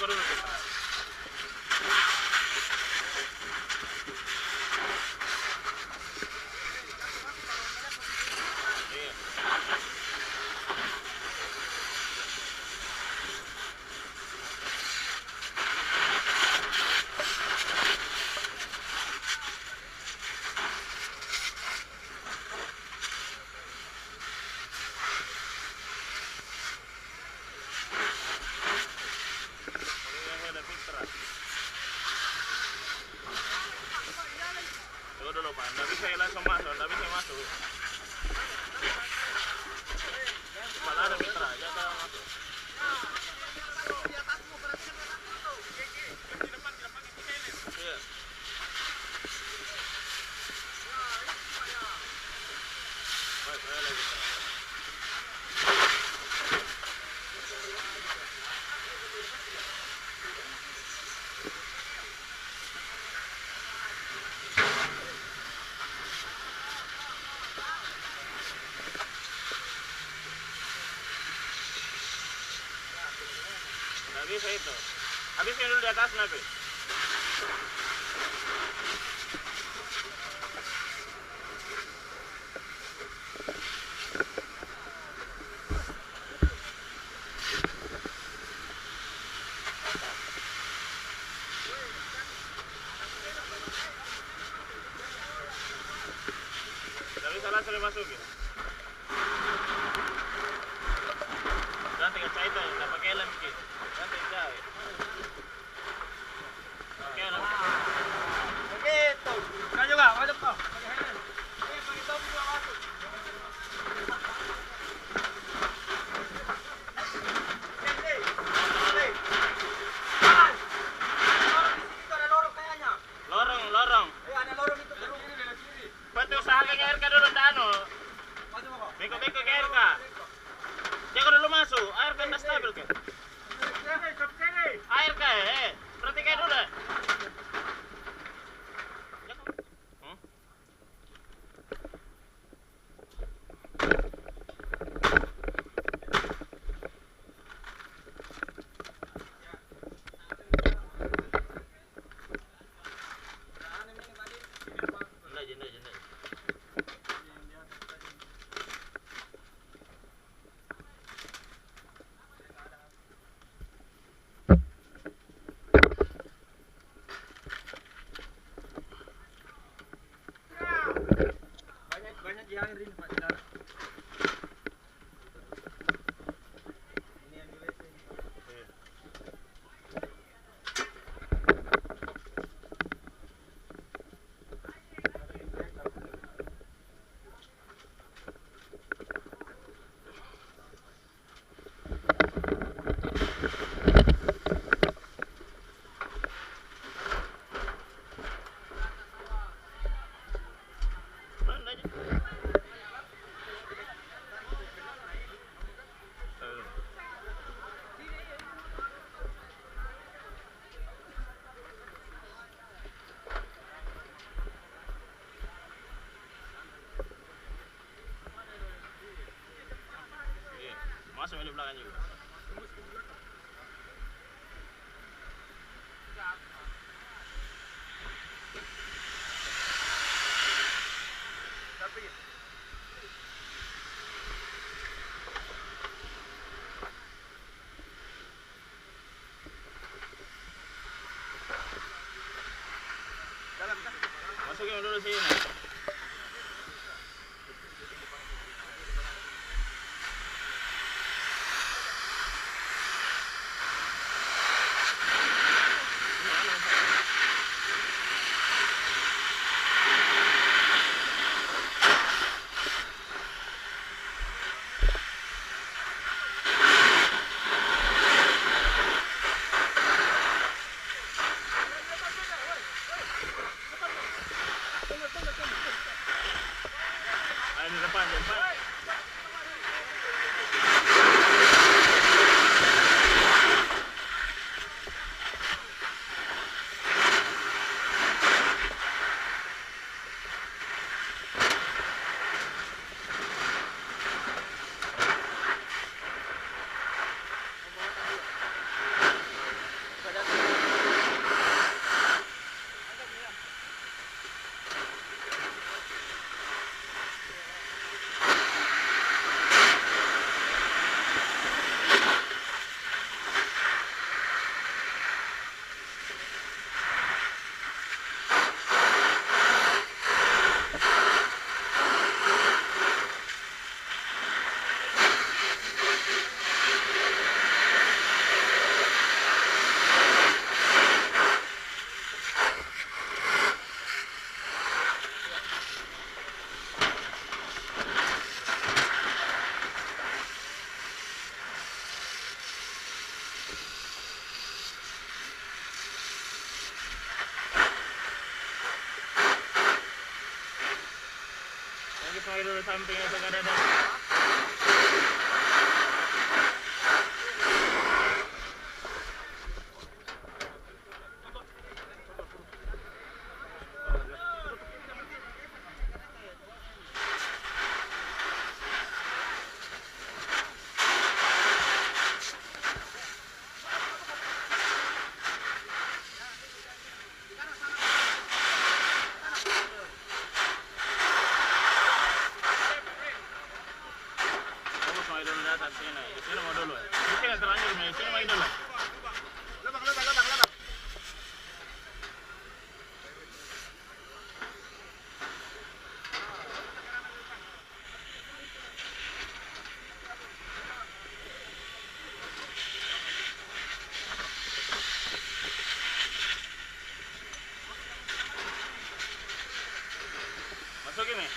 teko dulu kita. Tunggu dulu Pak, nggak bisa langsung masuk, nggak bisa masuk. Malah ada mitra, jangan masuk. Iya. Baik, saya lagi mitra. Nggak bisa itu. Habiskan dulu di atas nabi. Nggak bisa langsung dimasukin. Dan tinggal cair itu, nggak pakai lem gitu. Dan tinggal cair. Oke, begitu. Nah juga, masuk toh. Pakai helm. Pakai topi juga masuk. lorong. Iya, ada lorong itu terus. Bantu usahakan ke RK dulu, Dano. Beko-beko ke RK. Jangan dulu masuk, air kan tidak stabil kan? Air kan, perhatikan dulu deh. Banyak yang ini Pak di dalam. Ini yang di WC. Masuk di belakang juga. Masukin dulu sini. Di depan. dulu sampingnya ke kanan. Sini mau dulu. Mungkin yang terlanjur, sini main dulu. Lubang. Masukin nih.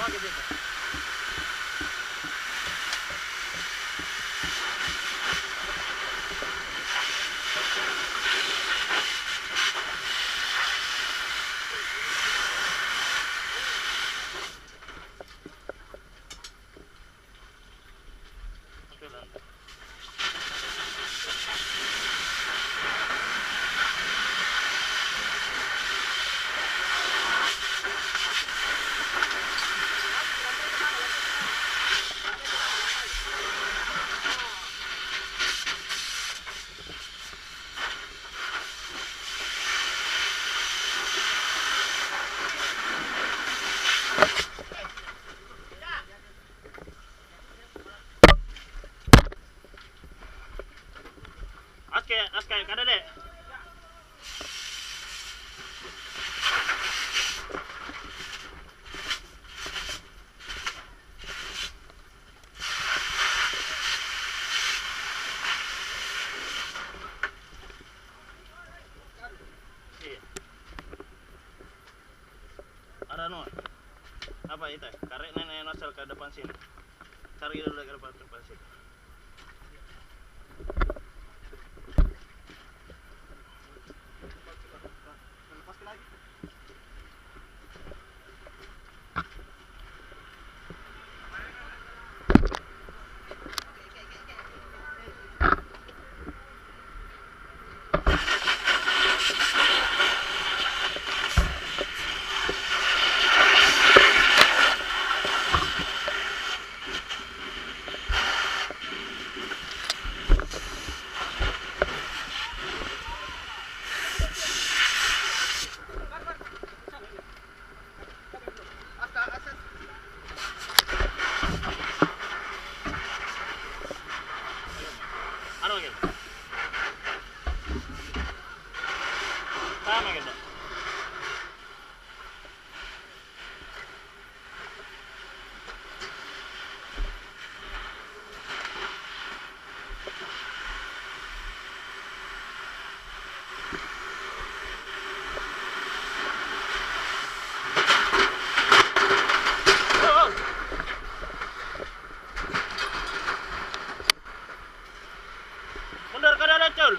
Bawa ke situ. Aske, kada deh. Ada no. Apa itu? Karet nenek nosel ke depan sini. Cari dulu ke depan sini. Ano gitu? Sama gitu. Mundur ke dalam, Cul.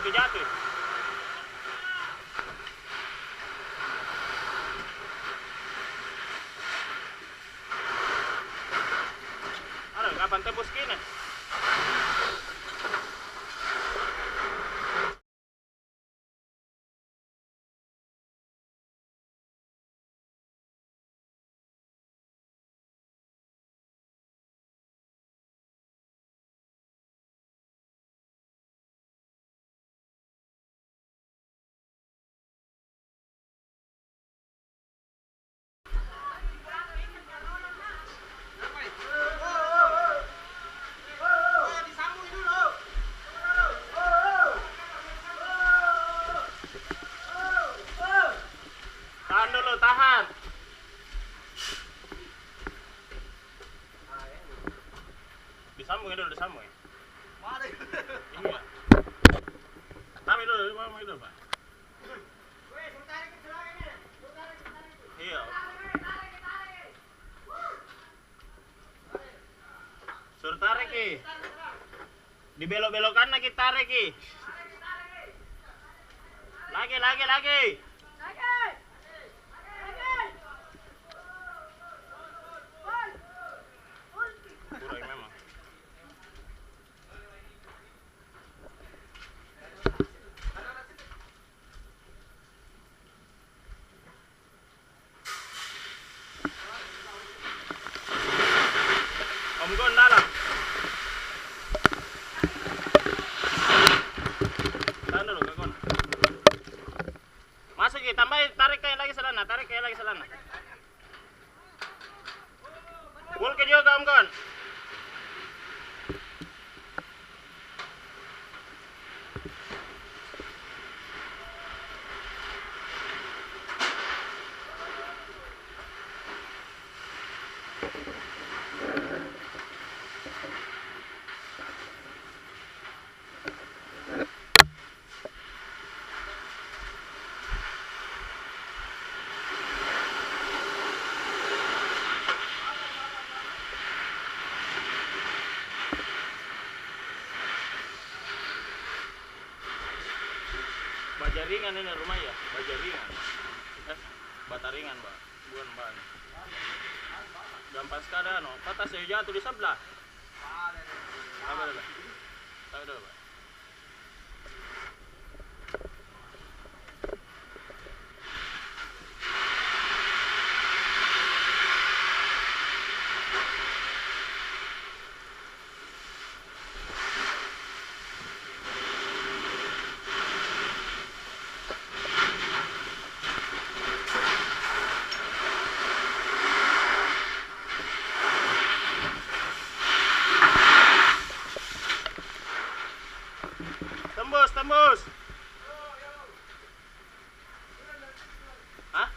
Jatuh. Aduh, kapan tembus gini? Tahan dulu, tahan. Disambung ya dulu, disambung ya. Iya. Tahan dulu, Pak. Iya. Suruh tarik ki. Dibelok-belokan lagi tarik ki. Lagi. Kurang memang. Om Gon dalam. Tahan dulu, Kak Gon. Masuk ki, tambah tarik kayak lagi selana. Full ke juga Om Gon. Baja ringan ini rumah ya, baja ringan. Bata ringan, Pak. Bukan ban. Gampang sekali no. Patah saya jatuh di sebelah. Apa dulu? Tahu dulu, Pak. Tembus, tembus. Hah?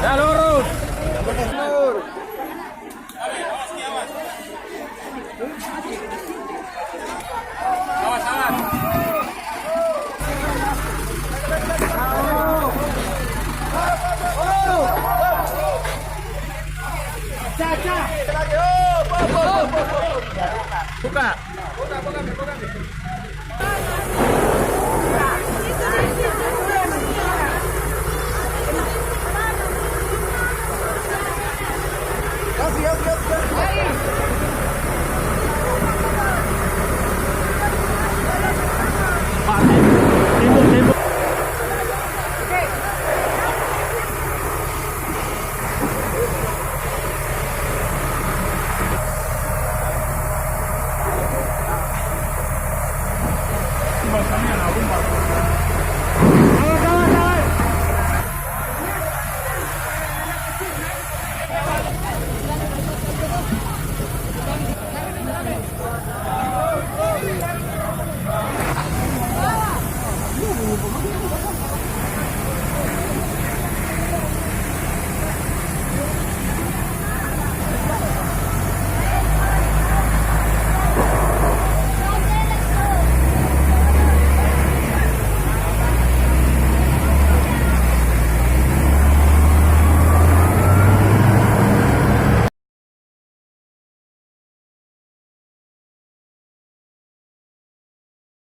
Ya lurus. Awas, awas. Buka. Buka.